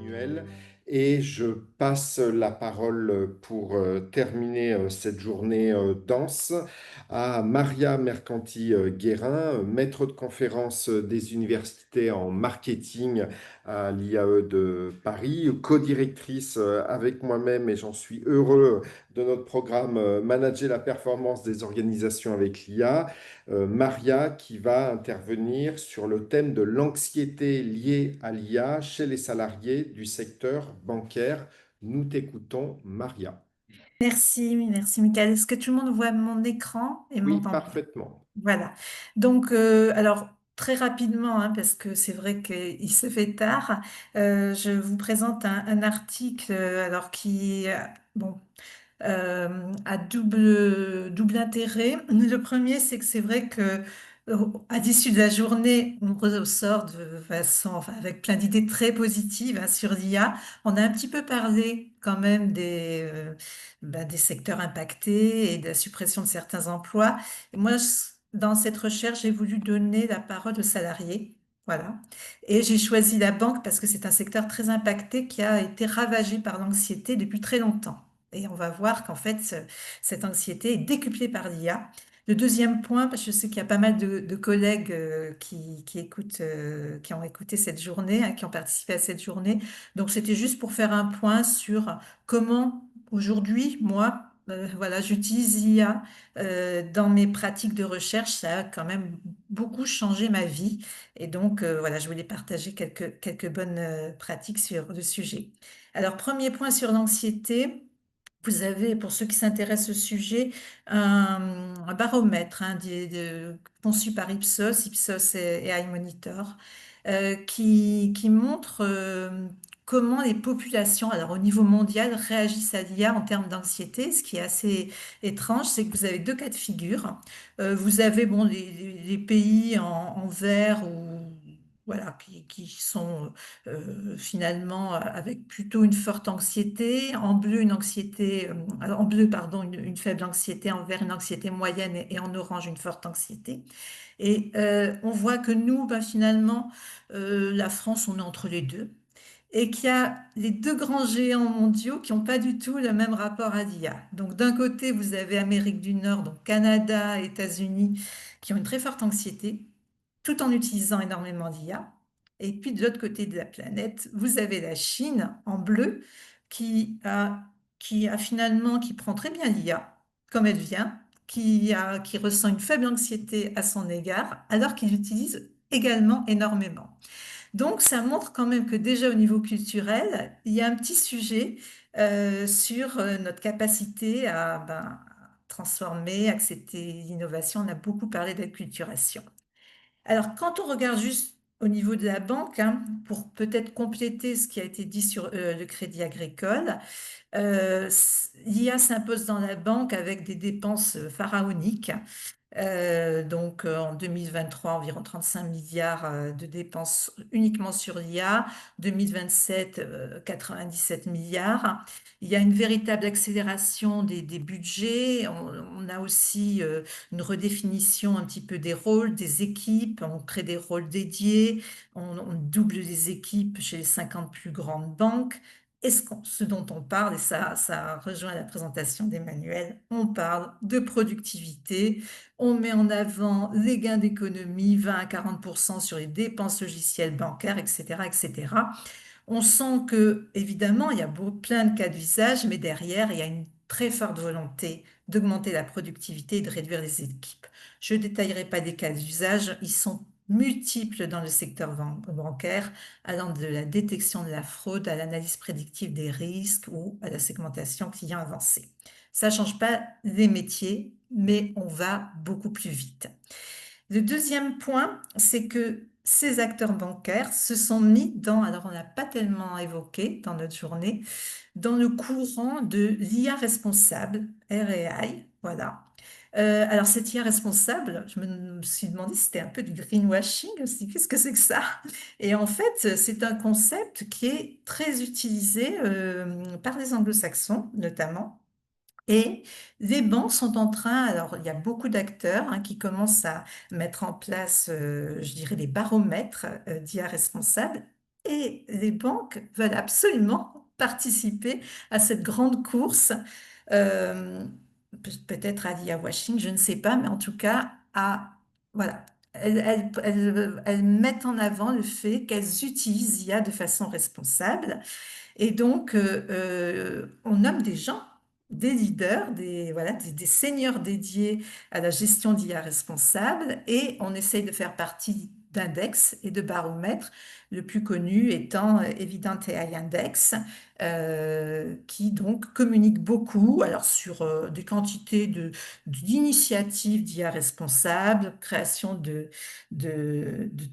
Emmanuel et je passe la parole pour terminer cette journée dense à Maria Mercanti-Guérin, maître de conférence des universités en marketing à l'IAE de Paris, co-directrice avec moi-même, et j'en suis heureux, de notre programme Manager la performance des organisations avec l'IA. Maria qui va intervenir sur le thème de l'anxiété liée à l'IA chez les salariés du secteur bancaire. Nous t'écoutons, Maria. Merci Michael. Est-ce que tout le monde voit mon écran et Oui, m'entend bien? parfaitement. Voilà. Donc, alors, très rapidement, hein, parce que c'est vrai qu'il se fait tard, je vous présente un article alors qui, bon, à double intérêt. Le premier, c'est que c'est vrai que à l'issue de la journée, on ressort de façon, enfin, avec plein d'idées très positives hein, sur l'IA. On a un petit peu parlé quand même des secteurs impactés et de la suppression de certains emplois. Et moi, dans cette recherche, j'ai voulu donner la parole aux salariés. Voilà. Et j'ai choisi la banque parce que c'est un secteur très impacté qui a été ravagé par l'anxiété depuis très longtemps. Et on va voir qu'en fait, cette anxiété est décuplée par l'IA. Le deuxième point, parce que je sais qu'il y a pas mal de collègues qui écoutent, qui ont écouté cette journée, hein, qui ont participé à cette journée. Donc, c'était juste pour faire un point sur comment aujourd'hui, moi, voilà, j'utilise l'IA dans mes pratiques de recherche. Ça a quand même beaucoup changé ma vie. Et donc, voilà, je voulais partager quelques bonnes pratiques sur le sujet. Alors, premier point sur l'anxiété. Vous avez, pour ceux qui s'intéressent au sujet, un baromètre hein, conçu par Ipsos et iMonitor, qui montre comment les populations, alors au niveau mondial, réagissent à l'IA en termes d'anxiété. Ce qui est assez étrange, c'est que vous avez deux cas de figure. Vous avez bon, les pays en vert ou voilà, qui sont finalement avec plutôt une forte anxiété, en bleu une anxiété, en bleu pardon une faible anxiété, en vert une anxiété moyenne et en orange une forte anxiété. Et on voit que nous, bah, finalement, la France, on est entre les deux. Et qu'il y a les deux grands géants mondiaux qui n'ont pas du tout le même rapport à l'IA. Donc d'un côté, vous avez Amérique du Nord, donc Canada, États-Unis, qui ont une très forte anxiété, tout en utilisant énormément d'IA. Et puis de l'autre côté de la planète, vous avez la Chine en bleu qui a finalement, qui prend très bien l'IA comme elle vient, qui ressent une faible anxiété à son égard, alors qu'il l'utilise également énormément. Donc ça montre quand même que déjà au niveau culturel, il y a un petit sujet sur notre capacité à transformer, accepter l'innovation. On a beaucoup parlé d'acculturation. Alors, quand on regarde juste au niveau de la banque, hein, pour peut-être compléter ce qui a été dit sur le crédit agricole, l'IA s'impose dans la banque avec des dépenses pharaoniques. Donc en 2023, environ 35 milliards de dépenses uniquement sur l'IA. 2027, 97 milliards. Il y a une véritable accélération des budgets. On a aussi une redéfinition un petit peu des rôles, des équipes. On crée des rôles dédiés. On double les équipes chez les 50 plus grandes banques. Et ce dont on parle, et ça rejoint la présentation d'Emmanuel, on parle de productivité. On met en avant les gains d'économie, 20 à 40% sur les dépenses logicielles bancaires, etc., etc. On sent que, évidemment, il y a plein de cas d'usage, mais derrière, il y a une très forte volonté d'augmenter la productivité et de réduire les équipes. Je ne détaillerai pas des cas d'usage, ils sont multiples dans le secteur bancaire, allant de la détection de la fraude à l'analyse prédictive des risques ou à la segmentation client avancée. Ça ne change pas les métiers, mais on va beaucoup plus vite. Le deuxième point, c'est que ces acteurs bancaires se sont mis dans, alors on n'a pas tellement évoqué dans notre journée, dans le courant de l'IA responsable, RAI, voilà. Alors cette IA responsable, je me suis demandé si c'était un peu du greenwashing aussi, qu'est-ce que c'est que ça? Et en fait, c'est un concept qui est très utilisé par les anglo-saxons notamment. Et les banques sont en train, alors il y a beaucoup d'acteurs hein, qui commencent à mettre en place, je dirais, des baromètres d'IA responsables. et les banques veulent absolument participer à cette grande course, euh, peut-être à l'IA washing, je ne sais pas, mais en tout cas, voilà. Elles mettent en avant le fait qu'elles utilisent l'IA de façon responsable et donc, on nomme des gens, des leaders, voilà, des seniors dédiés à la gestion d'IA responsable et on essaye de faire partie d'index et de baromètres, le plus connu étant Evident AI Index, qui donc communique beaucoup alors sur des quantités d'initiatives d'IA responsable, création de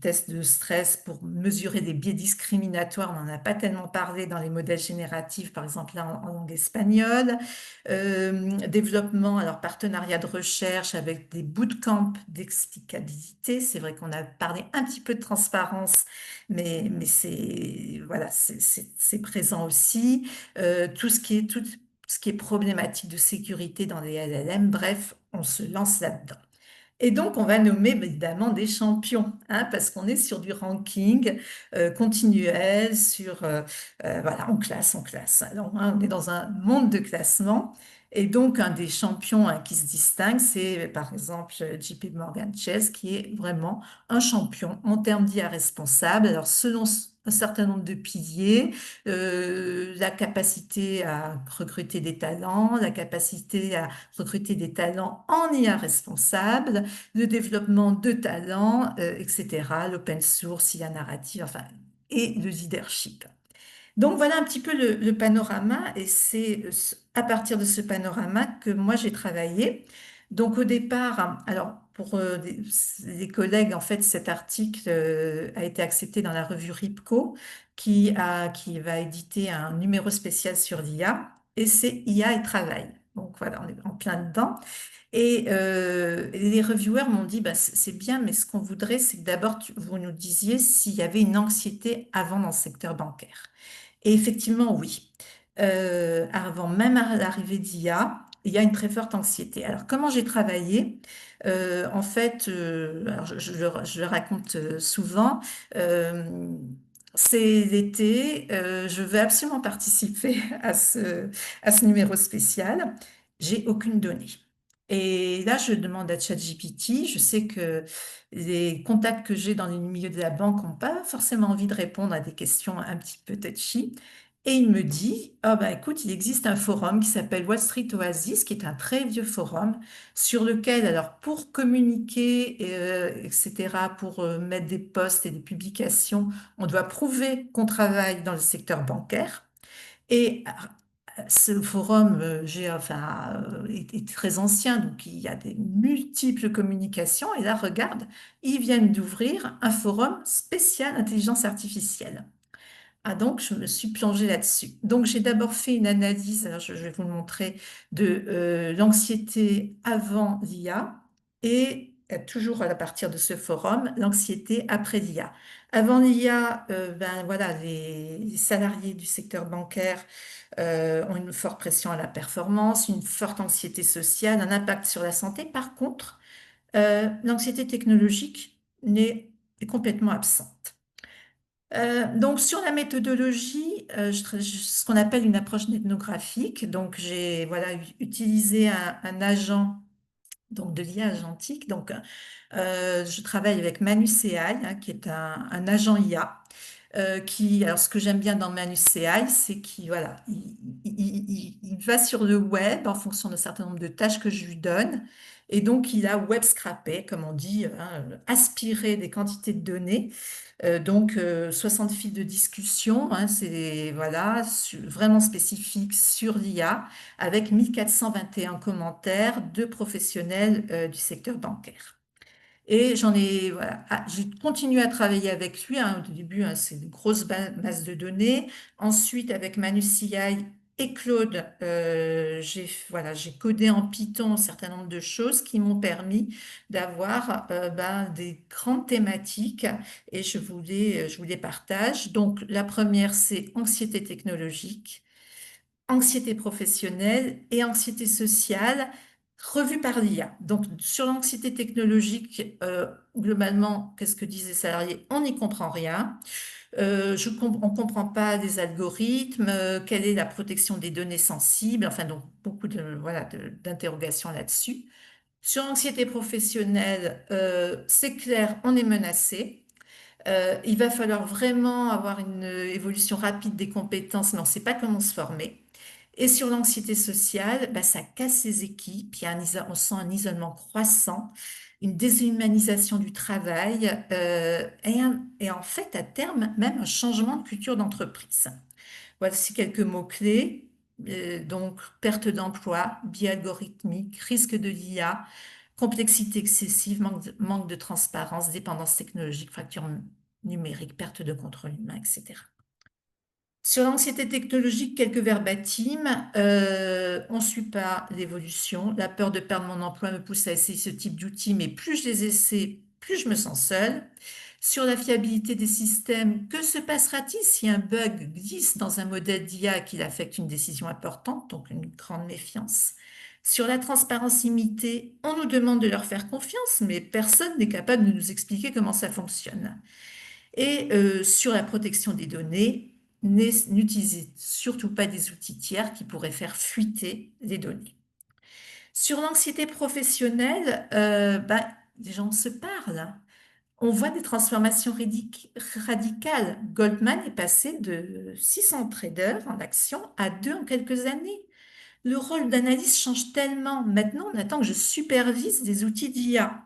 tests de stress pour mesurer des biais discriminatoires. On n'en a pas tellement parlé dans les modèles génératifs, par exemple là en langue espagnole. Développement, alors partenariat de recherche avec des bootcamps d'explicabilité. C'est vrai qu'on a parlé un petit peu de transparence, mais c'est voilà, c'est présent aussi. Tout ce qui est problématique de sécurité dans les LLM. Bref, on se lance là-dedans. Et donc, on va nommer évidemment des champions, hein, parce qu'on est sur du ranking continuel, voilà, on classe, on classe. Alors, hein, on est dans un monde de classement. Et donc, un des champions hein, qui se distingue, c'est par exemple JP Morgan Chase, qui est vraiment un champion en termes d'IA responsable. Alors, selon un certain nombre de piliers, la capacité à recruter des talents, la capacité à recruter des talents en IA responsable, le développement de talents, etc., l'open source, IA narrative, enfin, et le leadership. Donc voilà un petit peu le panorama et c'est à partir de ce panorama que moi j'ai travaillé. Donc au départ, alors pour les collègues, en fait, cet article a été accepté dans la revue RIPCO qui va éditer un numéro spécial sur l'IA et c'est IA et travail. Donc voilà, on est en plein dedans. Et les reviewers m'ont dit, bah, c'est bien, mais ce qu'on voudrait, c'est que d'abord, vous nous disiez s'il y avait une anxiété avant dans le secteur bancaire. Et effectivement, oui. Avant même à l'arrivée d'IA, il y a une très forte anxiété. Alors, comment j'ai travaillé? En fait, alors je le raconte souvent, euh, c'est l'été, je veux absolument participer à ce numéro spécial. J'ai aucune donnée. Et là, je demande à ChatGPT. Je sais que les contacts que j'ai dans le milieu de la banque n'ont pas forcément envie de répondre à des questions un petit peu touchy. Et il me dit, ah bah écoute, il existe un forum qui s'appelle Wall Street Oasis, qui est un très vieux forum sur lequel, alors pour communiquer, etc., pour mettre des posts et des publications, on doit prouver qu'on travaille dans le secteur bancaire. Et ce forum est très ancien, donc il y a des multiples communications. Et là, regarde, ils viennent d'ouvrir un forum spécial intelligence artificielle. Ah donc, je me suis plongée là-dessus. Donc, j'ai d'abord fait une analyse, alors je vais vous le montrer, de l'anxiété avant l'IA et toujours à partir de ce forum, l'anxiété après l'IA. Avant l'IA, ben voilà, les salariés du secteur bancaire ont une forte pression à la performance, une forte anxiété sociale, un impact sur la santé. Par contre, l'anxiété technologique est complètement absente. Donc sur la méthodologie, ce qu'on appelle une approche ethnographique, donc j'ai voilà utilisé un agent donc de l'IA agentique. Donc je travaille avec Manus AI, hein, qui est un agent IA. Alors ce que j'aime bien dans Manus AI, c'est qu'il voilà, il va sur le web en fonction d'un certain nombre de tâches que je lui donne. Et donc, il a web scrappé, comme on dit, hein, aspiré des quantités de données. 60 fils de discussion, hein, c'est voilà, vraiment spécifique sur l'IA, avec 1421 commentaires de professionnels du secteur bancaire. Et voilà, j'ai continué à travailler avec lui, hein. Au début, hein, c'est une grosse masse de données. Ensuite, avec Manu CI et Claude, voilà, j'ai codé en Python un certain nombre de choses qui m'ont permis d'avoir ben, des grandes thématiques et je vous les partage. Donc, la première, c'est anxiété technologique, anxiété professionnelle et anxiété sociale revue par l'IA. Donc, sur l'anxiété technologique, globalement, qu'est-ce que disent les salariés? On n'y comprend rien. On ne comprend pas les algorithmes, quelle est la protection des données sensibles, enfin donc beaucoup voilà, d'interrogations là-dessus. Sur l'anxiété professionnelle, c'est clair, on est menacé. Il va falloir vraiment avoir une évolution rapide des compétences, mais on ne sait pas comment se former. Et sur l'anxiété sociale, bah, ça casse les équipes, on sent un isolement croissant, une déshumanisation du travail et en fait, à terme, même un changement de culture d'entreprise. Voici quelques mots-clés. Donc, perte d'emploi, biais algorithmique, risque de l'IA, complexité excessive, manque de transparence, dépendance technologique, fracture numérique, perte de contrôle humain, etc. Sur l'anxiété technologique, quelques verbatims. On ne suit pas l'évolution. La peur de perdre mon emploi me pousse à essayer ce type d'outils, mais plus je les essaie, plus je me sens seule. Sur la fiabilité des systèmes, que se passera-t-il si un bug glisse dans un modèle d'IA qui affecte une décision importante, donc une grande méfiance. Sur la transparence limitée, on nous demande de leur faire confiance, mais personne n'est capable de nous expliquer comment ça fonctionne. Et sur la protection des données, n'utilisez surtout pas des outils tiers qui pourraient faire fuiter les données. Sur l'anxiété professionnelle, bah, les gens se parlent. On voit des transformations radicales. Goldman est passé de 600 traders en action à 2 en quelques années. Le rôle d'analyste change tellement. Maintenant, on attend que je supervise des outils d'IA.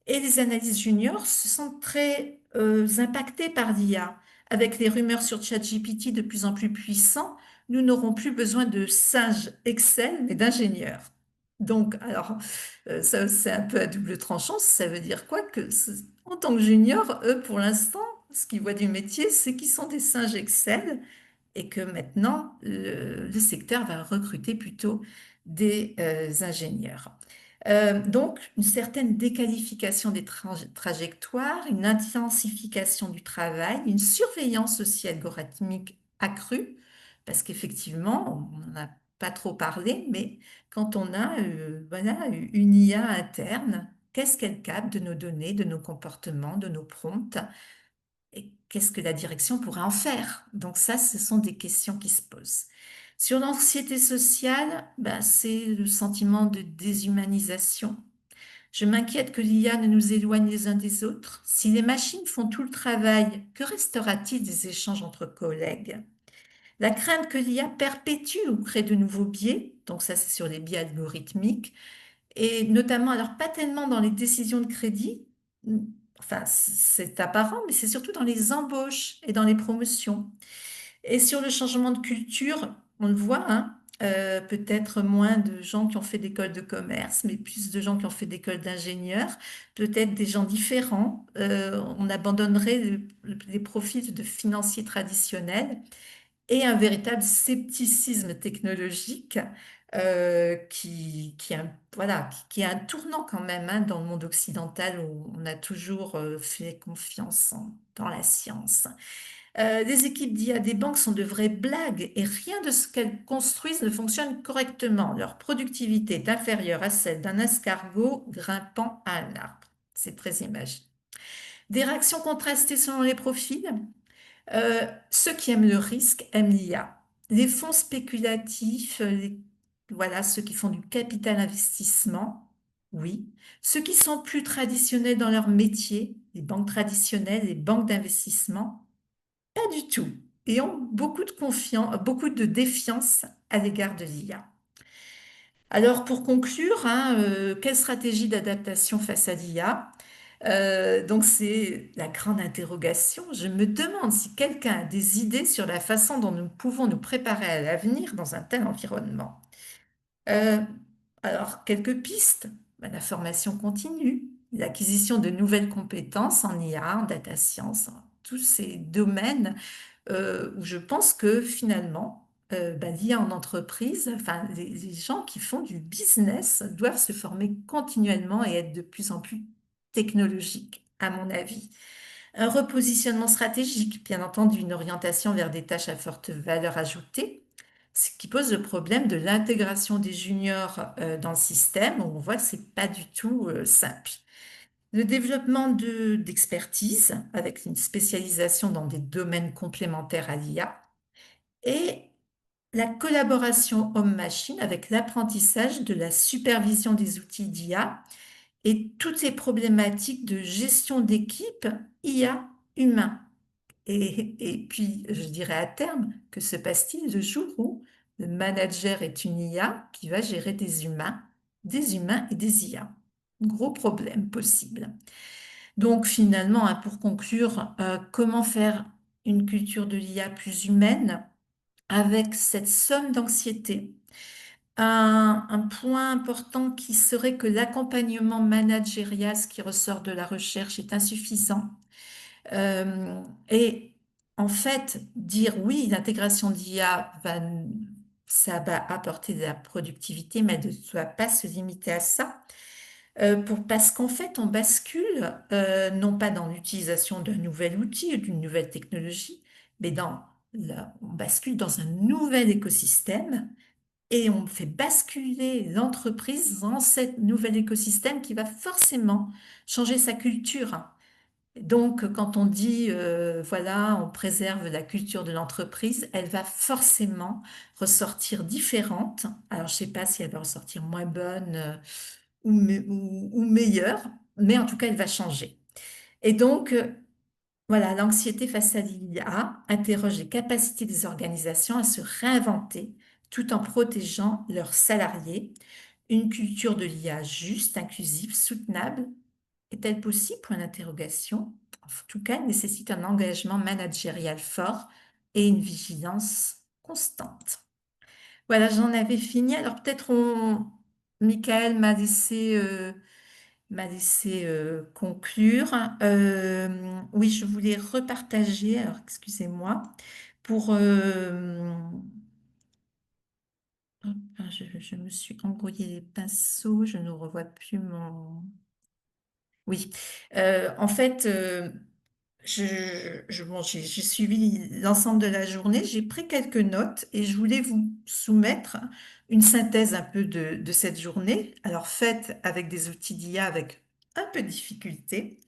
Et les analystes juniors se sentent très impactés par l'IA. Avec les rumeurs sur ChatGPT de plus en plus puissants, nous n'aurons plus besoin de singes Excel, mais d'ingénieurs. Donc, alors, ça, c'est un peu à double tranchant. Ça veut dire quoi? En tant que junior, eux, pour l'instant, ce qu'ils voient du métier, c'est qu'ils sont des singes Excel et que maintenant, le secteur va recruter plutôt des ingénieurs. Donc, une certaine déqualification des trajectoires, une intensification du travail, une surveillance aussi algorithmique accrue, parce qu'effectivement, on n'en a pas trop parlé, mais quand on a voilà, une IA interne, qu'est-ce qu'elle capte de nos données, de nos comportements, de nos prompts, et qu'est-ce que la direction pourrait en faire? Donc ça, ce sont des questions qui se posent. Sur l'anxiété sociale, ben, c'est le sentiment de déshumanisation. Je m'inquiète que l'IA ne nous éloigne les uns des autres. Si les machines font tout le travail, que restera-t-il des échanges entre collègues? La crainte que l'IA perpétue ou crée de nouveaux biais, donc ça c'est sur les biais algorithmiques, et notamment, alors pas tellement dans les décisions de crédit, enfin c'est apparent, mais c'est surtout dans les embauches et dans les promotions. Et sur le changement de culture, on le voit, hein, peut-être moins de gens qui ont fait d'école de commerce, mais plus de gens qui ont fait d'école d'ingénieur, peut-être des gens différents. On abandonnerait les profils de financiers traditionnels et un véritable scepticisme technologique voilà, qui est un tournant quand même hein, dans le monde occidental où on a toujours fait confiance dans la science. Les équipes d'IA des banques sont de vraies blagues et rien de ce qu'elles construisent ne fonctionne correctement. Leur productivité est inférieure à celle d'un escargot grimpant à un arbre. C'est très imagé. Des réactions contrastées selon les profils. Ceux qui aiment le risque aiment l'IA. Les fonds spéculatifs, voilà, ceux qui font du capital investissement, oui. Ceux qui sont plus traditionnels dans leur métier, les banques traditionnelles, les banques d'investissement, pas du tout. Et ont beaucoup de confiance, beaucoup de défiance à l'égard de l'IA. Alors pour conclure, hein, quelle stratégie d'adaptation face à l'IA? Donc c'est la grande interrogation. Je me demande si quelqu'un a des idées sur la façon dont nous pouvons nous préparer à l'avenir dans un tel environnement. Euh, alors, quelques pistes. Ben, la formation continue, l'acquisition de nouvelles compétences en IA, en data science, en tous ces domaines où je pense que finalement, ben, l'IA en entreprise, enfin, les gens qui font du business doivent se former continuellement et être de plus en plus technologiques, à mon avis. Un repositionnement stratégique, bien entendu, une orientation vers des tâches à forte valeur ajoutée, ce qui pose le problème de l'intégration des juniors dans le système, où on voit que c'est pas du tout simple. Le développement d'expertise avec une spécialisation dans des domaines complémentaires à l'IA et la collaboration homme-machine avec l'apprentissage de la supervision des outils d'IA et toutes les problématiques de gestion d'équipe IA humain. Et puis, je dirais à terme, que se passe-t-il le jour où le manager est une IA qui va gérer des humains et des IA? Gros problème possible. Donc finalement, hein, pour conclure, comment faire une culture de l'IA plus humaine avec cette somme d'anxiété? Un point important qui serait que l'accompagnement managérial, ce qui ressort de la recherche, est insuffisant. Et en fait, dire oui, l'intégration d'IA ça va apporter de la productivité, mais elle ne doit pas se limiter à ça. Parce qu'en fait, on bascule non pas dans l'utilisation d'un nouvel outil ou d'une nouvelle technologie, mais on bascule dans un nouvel écosystème et on fait basculer l'entreprise dans ce nouvel écosystème qui va forcément changer sa culture. Donc, quand on dit, voilà, on préserve la culture de l'entreprise, elle va forcément ressortir différente. Alors, je ne sais pas si elle va ressortir moins bonne ou meilleure, mais en tout cas, elle va changer. Et donc, voilà, l'anxiété face à l'IA interroge les capacités des organisations à se réinventer tout en protégeant leurs salariés. Une culture de l'IA juste, inclusive, soutenable est-elle possible? Point d'interrogation. En tout cas, elle nécessite un engagement managérial fort et une vigilance constante. Voilà, j'en avais fini. Alors peut-être Michael m'a laissé conclure. Oui, je voulais repartager. Alors excusez-moi pour. Hop, je me suis embrouillé les pinceaux. Je ne revois plus mon. Oui, en fait, bon, j'ai suivi l'ensemble de la journée, j'ai pris quelques notes et je voulais vous soumettre une synthèse un peu de cette journée, alors faite avec des outils d'IA avec un peu de difficulté.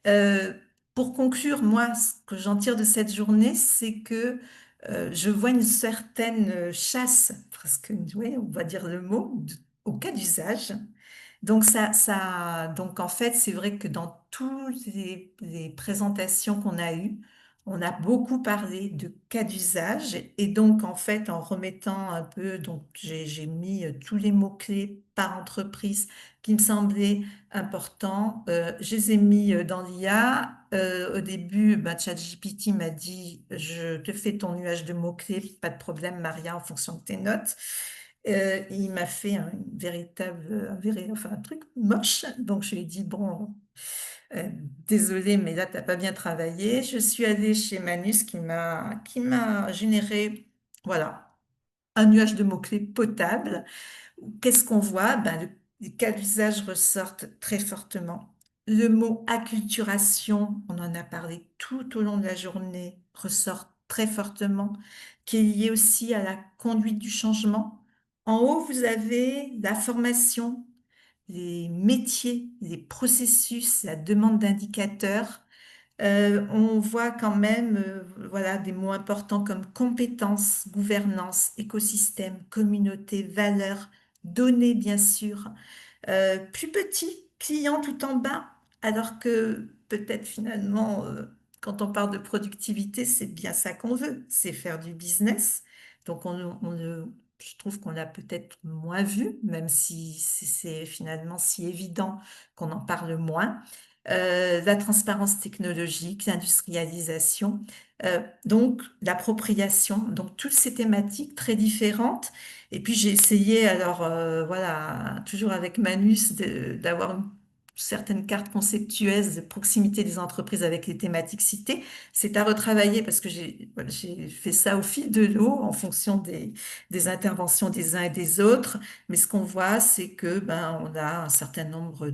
Euh, pour conclure, moi, ce que j'en tire de cette journée, c'est que je vois une certaine chasse, presque, ouais, on va dire le mot, au cas d'usage donc en fait, c'est vrai que dans toutes les présentations qu'on a eues, on a beaucoup parlé de cas d'usage et donc en fait, en remettant un peu, donc j'ai mis tous les mots-clés par entreprise qui me semblaient importants. Je les ai mis dans l'IA. Au début, ChatGPT m'a dit, je te fais ton nuage de mots-clés, pas de problème, Maria, en fonction de tes notes. Il m'a fait enfin, un truc moche. Donc, je lui ai dit, bon, désolé, mais là, tu n'as pas bien travaillé. Je suis allée chez Manus qui m'a généré, voilà, un nuage de mots-clés potable. Qu'est-ce qu'on voit? Les cas d'usage ressortent très fortement. Le mot acculturation, on en a parlé tout au long de la journée, ressort très fortement, qui est lié aussi à la conduite du changement. En haut, vous avez la formation, les métiers, les processus, la demande d'indicateurs. On voit quand même voilà, des mots importants comme compétences, gouvernance, écosystème, communauté, valeurs, données, bien sûr. Plus petit, client tout en bas, alors que peut-être finalement, quand on parle de productivité, c'est bien ça qu'on veut, c'est faire du business. Donc je trouve qu'on l'a peut-être moins vu, même si c'est finalement si évident qu'on en parle moins. La transparence technologique, l'industrialisation, donc l'appropriation, donc toutes ces thématiques très différentes. Et puis j'ai essayé, alors voilà, toujours avec Manus, d'avoir une certaine carte conceptuelle de proximité des entreprises avec les thématiques citées. C'est à retravailler parce que voilà, j'ai fait ça au fil de l'eau en fonction des interventions des uns et des autres. Mais ce qu'on voit, c'est que on a un certain nombre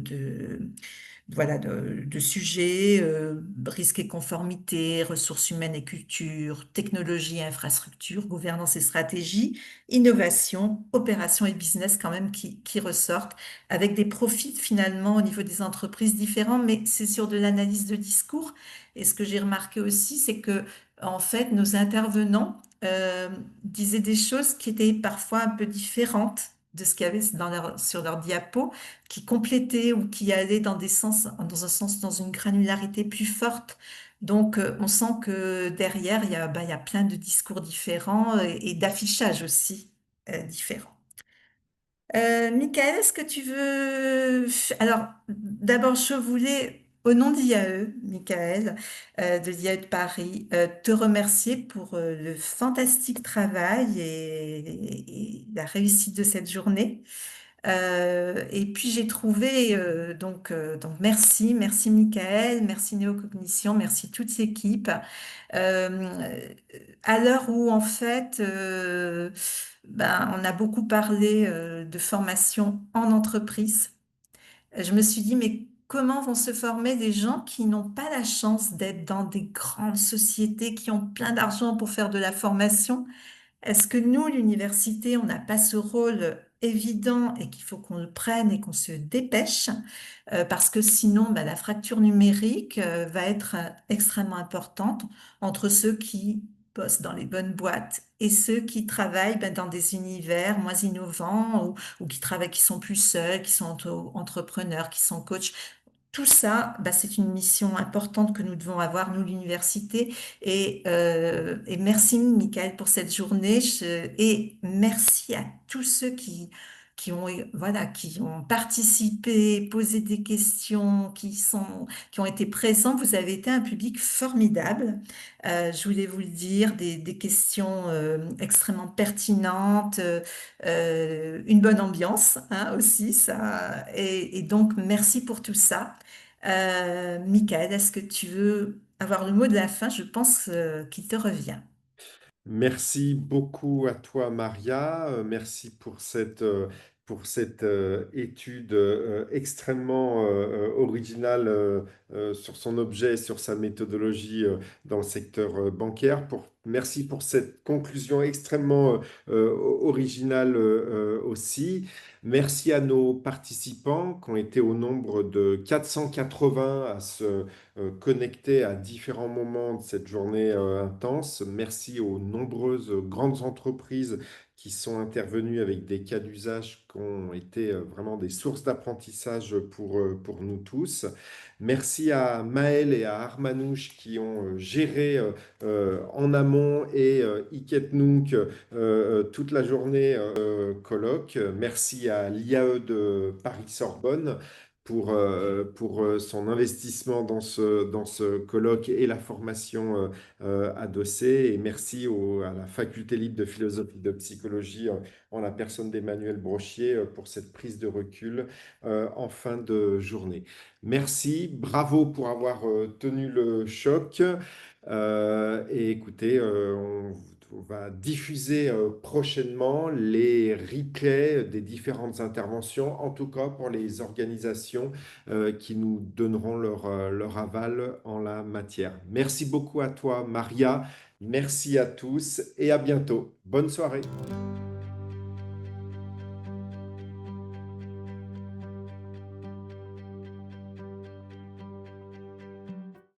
voilà, de sujets, risques et conformité, ressources humaines et culture, technologie et infrastructure, gouvernance et stratégie, innovation, opération et business quand même qui ressortent avec des profils finalement au niveau des entreprises différents, mais c'est sur de l'analyse de discours. Et ce que j'ai remarqué aussi, c'est que en fait, nos intervenants disaient des choses qui étaient parfois un peu différentes de ce qu'il y avait sur leur diapo, qui complétaient ou qui allaient dans des sens, dans un sens, dans une granularité plus forte. Donc, on sent que derrière, il y a plein de discours différents et d'affichages aussi différents. Michael, est-ce que tu veux... Alors, d'abord, je voulais, au nom d'IAE, Michael, de l'IAE de Paris, te remercier pour le fantastique travail et la réussite de cette journée. Et puis j'ai trouvé, donc merci Michael, merci Néocognition, merci toute l'équipe. Euh, à l'heure où en fait, on a beaucoup parlé de formation en entreprise, je me suis dit, mais comment vont se former des gens qui n'ont pas la chance d'être dans des grandes sociétés, qui ont plein d'argent pour faire de la formation? Est-ce que nous, l'université, on n'a pas ce rôle évident et qu'il faut qu'on le prenne et qu'on se dépêche parce que sinon, la fracture numérique va être extrêmement importante entre ceux qui bossent dans les bonnes boîtes et ceux qui travaillent dans des univers moins innovants ou qui travaillent, qui sont plus seuls, qui sont entrepreneurs, qui sont coachs. Tout ça, c'est une mission importante que nous devons avoir, nous, l'université. Et merci, Michael, pour cette journée. Et merci à tous ceux qui ont, voilà, qui ont participé, posé des questions, qui ont été présents. Vous avez été un public formidable. Je voulais vous le dire, des questions extrêmement pertinentes, une bonne ambiance aussi, ça. Et donc, merci pour tout ça. Michael, est-ce que tu veux avoir le mot de la fin? Je pense qu'il te revient. Merci beaucoup à toi, Maria. Merci pour cette étude extrêmement originale sur son objet et sur sa méthodologie dans le secteur bancaire. Merci pour cette conclusion extrêmement originale aussi. Merci à nos participants qui ont été au nombre de 480 à se connectés à différents moments de cette journée intense. Merci aux nombreuses grandes entreprises qui sont intervenues avec des cas d'usage qui ont été vraiment des sources d'apprentissage pour nous tous. Merci à Maël et à Armanouche qui ont géré en amont et Iket Nunc toute la journée colloque. Merci à l'IAE de Paris-Sorbonne pour son investissement dans ce colloque et la formation adossée. Et merci à la Faculté libre de philosophie et de psychologie en la personne d'Emmanuel Brochier pour cette prise de recul en fin de journée. Merci, bravo pour avoir tenu le choc. Et écoutez, on va diffuser prochainement les replays des différentes interventions, en tout cas pour les organisations qui nous donneront leur aval en la matière. Merci beaucoup à toi, Maria. Merci à tous et à bientôt. Bonne soirée.